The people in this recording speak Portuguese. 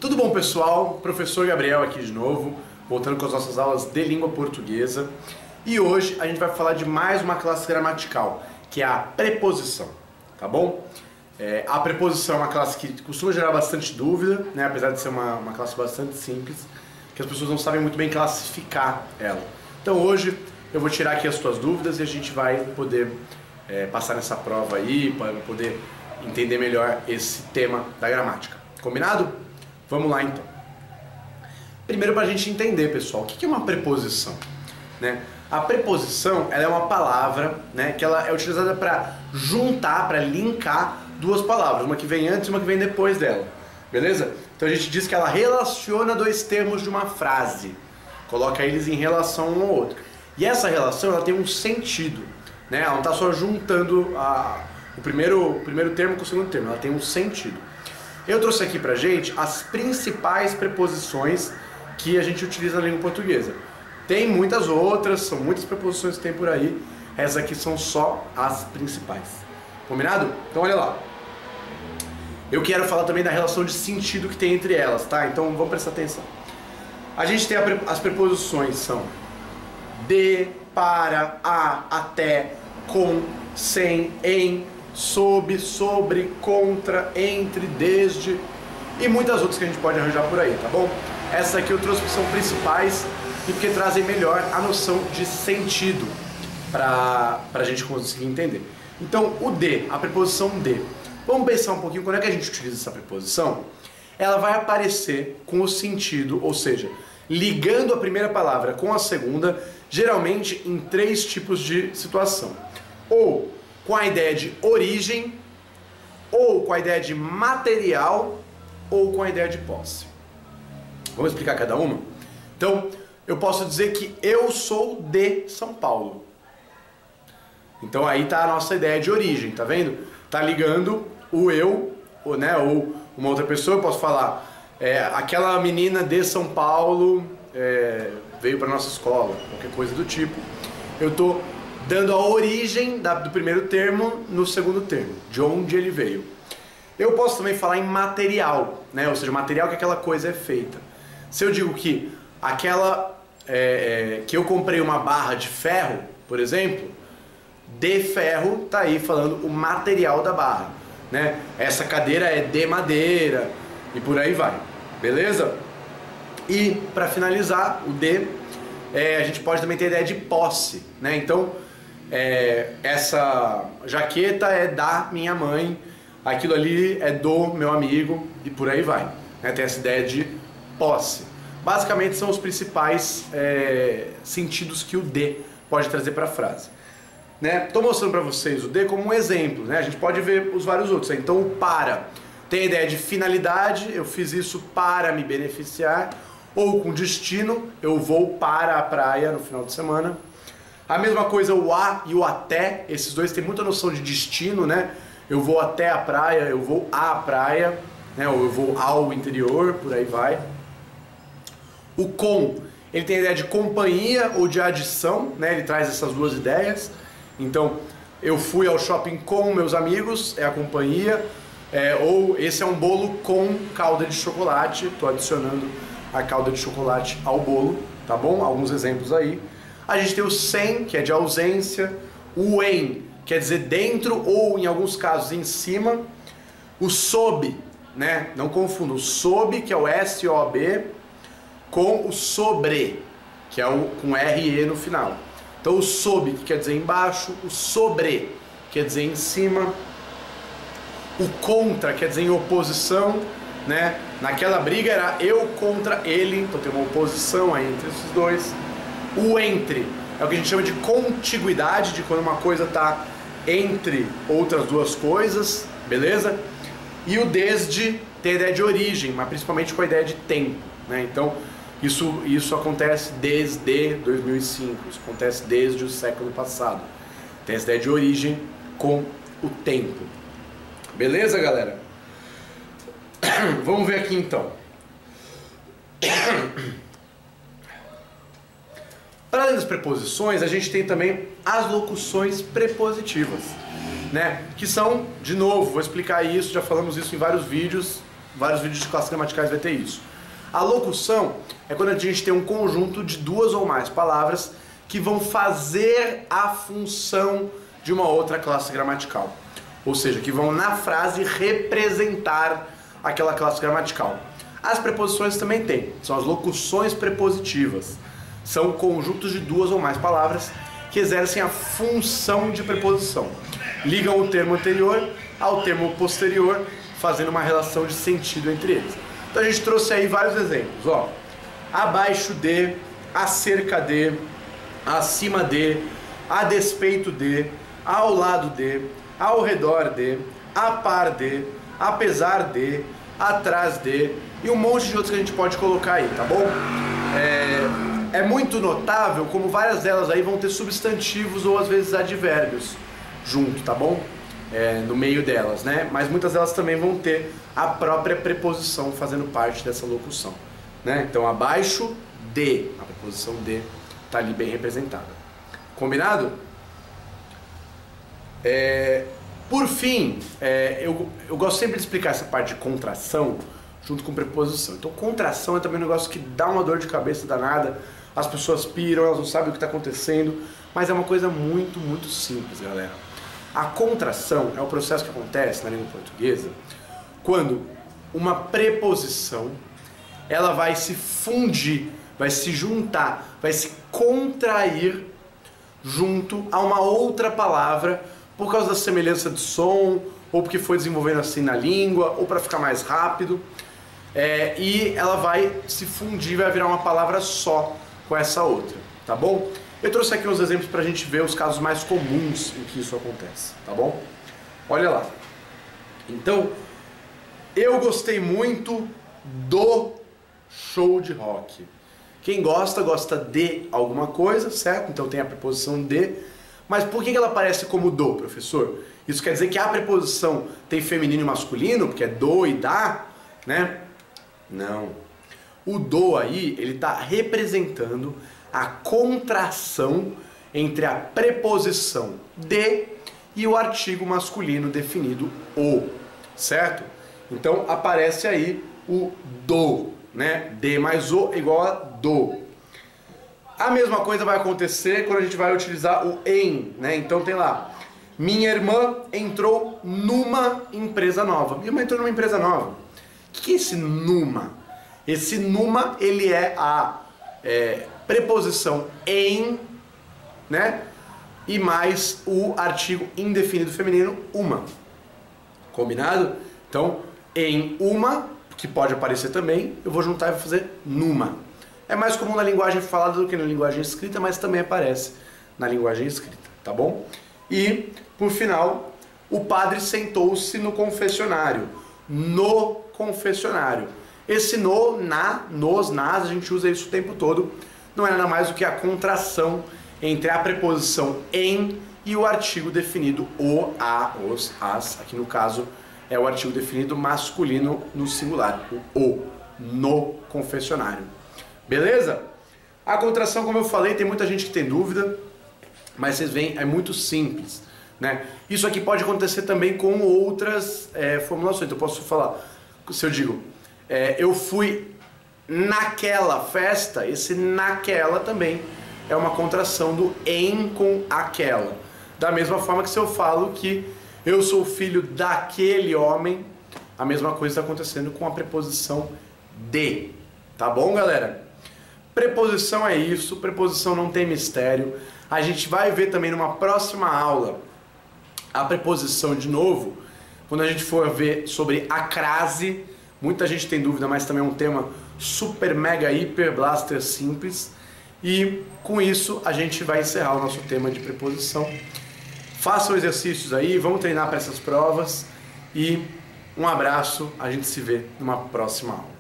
Tudo bom, pessoal? Professor Gabriel aqui de novo, voltando com as nossas aulas de língua portuguesa. E hoje a gente vai falar de mais uma classe gramatical, que é a preposição, tá bom? A preposição é uma classe que costuma gerar bastante dúvida, né? Apesar de ser uma classe bastante simples, que as pessoas não sabem muito bem classificar ela. Então hoje eu vou tirar aqui as suas dúvidas e a gente vai poder passar nessa prova aí, para poder entender melhor esse tema da gramática. Combinado? Vamos lá então. Primeiro, para a gente entender, pessoal, o que é uma preposição, né? A preposição, ela é uma palavra, né, que ela é utilizada para juntar, para linkar duas palavras, uma que vem antes e uma que vem depois dela, beleza? Então a gente diz que ela relaciona dois termos de uma frase, coloca eles em relação um ao outro. E essa relação, ela tem um sentido, né? Ela não está só juntando o primeiro termo com o segundo termo, ela tem um sentido. Eu trouxe aqui pra gente as principais preposições que a gente utiliza na língua portuguesa. Tem muitas outras, são muitas preposições que tem por aí. Essas aqui são só as principais. Combinado? Então olha lá. Eu quero falar também da relação de sentido que tem entre elas, tá? Então vamos prestar atenção. A gente tem as preposições são de, para, a, até, com, sem, em, sob, sobre, contra, entre, desde e muitas outras que a gente pode arranjar por aí, tá bom? Essas aqui eu trouxe que são principais e porque trazem melhor a noção de sentido para a gente conseguir entender. Então, o de, a preposição de. Vamos pensar um pouquinho quando é que a gente utiliza essa preposição. Ela vai aparecer com o sentido, ou seja, ligando a primeira palavra com a segunda, geralmente em três tipos de situação. Ou com a ideia de origem, ou com a ideia de material, ou com a ideia de posse. Vamos explicar cada uma? Então, eu posso dizer que eu sou de São Paulo. Então aí está a nossa ideia de origem, tá vendo? Tá ligando o eu, né, ou uma outra pessoa. Eu posso falar, aquela menina de São Paulo veio para nossa escola, qualquer coisa do tipo. Eu estou dando a origem do primeiro termo no segundo termo, de onde ele veio. Eu posso também falar em material, né? Ou seja, material que aquela coisa é feita. Se eu digo que que eu comprei uma barra de ferro, por exemplo, de ferro, tá aí falando o material da barra, né? Essa cadeira é de madeira e por aí vai, beleza? E para finalizar, o de, a gente pode também ter a ideia de posse, né? Então, essa jaqueta é da minha mãe, aquilo ali é do meu amigo e por aí vai, né? Tem essa ideia de posse. Basicamente são os principais sentidos que o de pode trazer para a frase, né? Estou mostrando para vocês o de como um exemplo, né? A gente pode ver os vários outros. Então o para tem a ideia de finalidade, eu fiz isso para me beneficiar, ou com destino, eu vou para a praia no final de semana. A mesma coisa o a e o até, esses dois têm muita noção de destino, né? Eu vou até a praia, eu vou à praia, né? Ou eu vou ao interior, por aí vai. O com, ele tem a ideia de companhia ou de adição, né? Ele traz essas duas ideias. Então, eu fui ao shopping com meus amigos, é a companhia. Ou esse é um bolo com calda de chocolate, estou adicionando a calda de chocolate ao bolo, tá bom? Alguns exemplos aí. A gente tem o sem, que é de ausência. O em, quer dizer dentro ou, em alguns casos, em cima. O sob, né? Não confunda. O sob, que é o S-O-B, com o sobre, que é o com R-E no final. Então o sob, que quer dizer embaixo. O sobre, quer dizer em cima. O contra, quer dizer em oposição, né? Naquela briga era eu contra ele, então tem uma oposição aí entre esses dois. O entre é o que a gente chama de contiguidade, de quando uma coisa está entre outras duas coisas, beleza? E o desde tem a ideia de origem, mas principalmente com a ideia de tempo, né? Então isso acontece desde 2005, isso acontece desde o século passado. Tem essa ideia de origem com o tempo. Beleza, galera? Vamos ver aqui então. Para além das preposições, a gente tem também as locuções prepositivas, né? Que são, de novo, vou explicar isso, já falamos isso em vários vídeos, vários vídeos de classes gramaticais vai ter isso. A locução é quando a gente tem um conjunto de duas ou mais palavras que vão fazer a função de uma outra classe gramatical. Ou seja, que vão na frase representar aquela classe gramatical. As preposições também tem, são as locuções prepositivas. São conjuntos de duas ou mais palavras que exercem a função de preposição. Ligam o termo anterior ao termo posterior, fazendo uma relação de sentido entre eles. Então a gente trouxe aí vários exemplos, ó. Abaixo de, acerca de, acima de, a despeito de, ao lado de, ao redor de, a par de, apesar de, atrás de e um monte de outros que a gente pode colocar aí, tá bom? É muito notável como várias delas aí vão ter substantivos ou às vezes advérbios junto, tá bom? No meio delas, né? Mas muitas delas também vão ter a própria preposição fazendo parte dessa locução, né? Então abaixo de, a preposição de tá ali bem representada. Combinado? Por fim, eu gosto sempre de explicar essa parte de contração junto com preposição. Então contração é também um negócio que dá uma dor de cabeça danada, as pessoas piram, elas não sabem o que está acontecendo, mas é uma coisa muito, muito simples, galera. A contração é o processo que acontece na língua portuguesa quando uma preposição ela vai se fundir, vai se juntar, vai se contrair junto a uma outra palavra por causa da semelhança de som, ou porque foi desenvolvendo assim na língua, ou para ficar mais rápido. E ela vai se fundir, vai virar uma palavra só com essa outra, tá bom? Eu trouxe aqui uns exemplos para a gente ver os casos mais comuns em que isso acontece, tá bom? Olha lá. Então, eu gostei muito do show de rock. Quem gosta, gosta de alguma coisa, certo? Então tem a preposição de. Mas por que ela aparece como do, professor? Isso quer dizer que a preposição tem feminino e masculino, porque é do e da, né? Não. O do aí, ele está representando a contração entre a preposição de e o artigo masculino definido o, certo? Então aparece aí o do, né? De mais o é igual a do. A mesma coisa vai acontecer quando a gente vai utilizar o em, né? Então tem lá, minha irmã entrou numa empresa nova. Minha irmã entrou numa empresa nova. O que é esse numa? Esse numa, ele é a preposição em, né? E mais o artigo indefinido feminino uma. Combinado? Então, em uma, que pode aparecer também, eu vou juntar e vou fazer numa. É mais comum na linguagem falada do que na linguagem escrita, mas também aparece na linguagem escrita, tá bom? E, por final, o padre sentou-se no confessionário. No confessionário. Esse no, na, nos, nas, a gente usa isso o tempo todo. Não é nada mais do que a contração entre a preposição em e o artigo definido o, a, os, as. Aqui no caso é o artigo definido masculino no singular, o, no confessionário. Beleza? A contração, como eu falei, tem muita gente que tem dúvida, mas vocês veem, é muito simples, né? Isso aqui pode acontecer também com outras formulações. Então eu posso falar, se eu digo, eu fui naquela festa, esse naquela também é uma contração do em com aquela. Da mesma forma que se eu falo que eu sou filho daquele homem, a mesma coisa está acontecendo com a preposição de. Tá bom, galera? Preposição é isso, preposição não tem mistério. A gente vai ver também numa próxima aula a preposição de novo, quando a gente for ver sobre a crase. Muita gente tem dúvida, mas também é um tema super, mega, hiper, blaster simples. E com isso a gente vai encerrar o nosso tema de preposição. Façam exercícios aí, vamos treinar para essas provas. E um abraço, a gente se vê numa próxima aula.